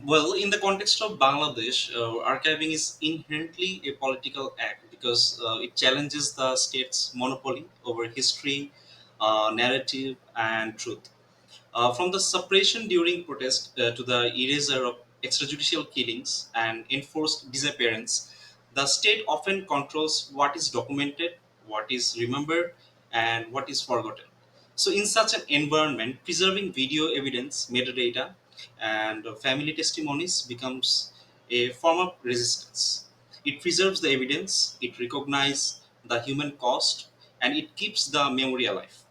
Well, in the context of Bangladesh, archiving is inherently a political act because it challenges the state's monopoly over history, narrative, and truth. From the suppression during protest to the erasure of extrajudicial killings and enforced disappearance, the state often controls what is documented, what is remembered, and what is forgotten. So, in such an environment, preserving video evidence, metadata, and family testimonies becomes a form of resistance. It preserves the evidence, it recognizes the human cost, and it keeps the memory alive.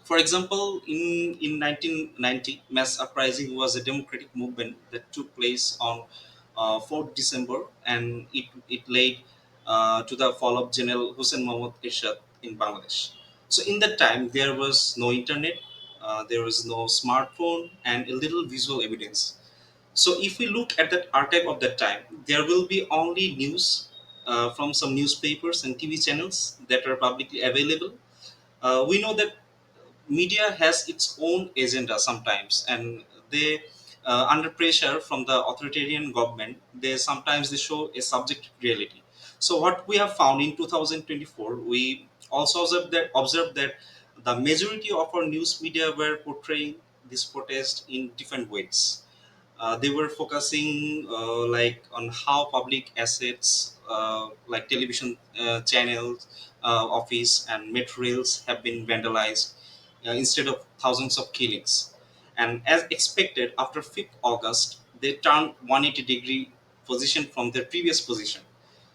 For example, in 1990, mass uprising was a democratic movement that took place on 4th December, and it led to the fall of General Hussein Mohammad Ershad in Bangladesh. So, in that time, there was no internet, there was no smartphone, and a little visual evidence. So, if we look at that archive of that time, there will be only news from some newspapers and TV channels that are publicly available. We know that media has its own agenda sometimes, and they under pressure from the authoritarian government, they show a subjective reality. So what we have found in 2024, we also observed that the majority of our news media were portraying this protest in different ways. They were focusing on how public assets like television channels, office and metro rails have been vandalized instead of thousands of killings. And as expected, after 5th August, they turned 180-degree position from their previous position.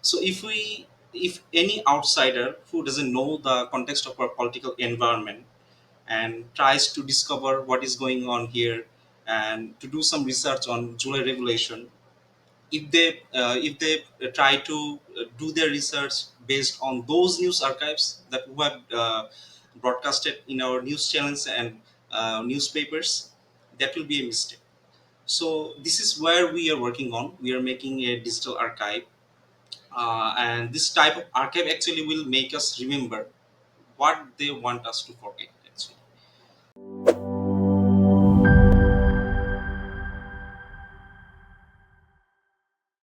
So if any outsider who doesn't know the context of our political environment and tries to discover what is going on here and to do some research on July regulation, if they try to do their research based on those news archives that we have broadcasted in our news channels and newspapers, that will be a mistake. So this is where we are working on. We are making a digital archive, and this type of archive actually will make us remember what they want us to forget.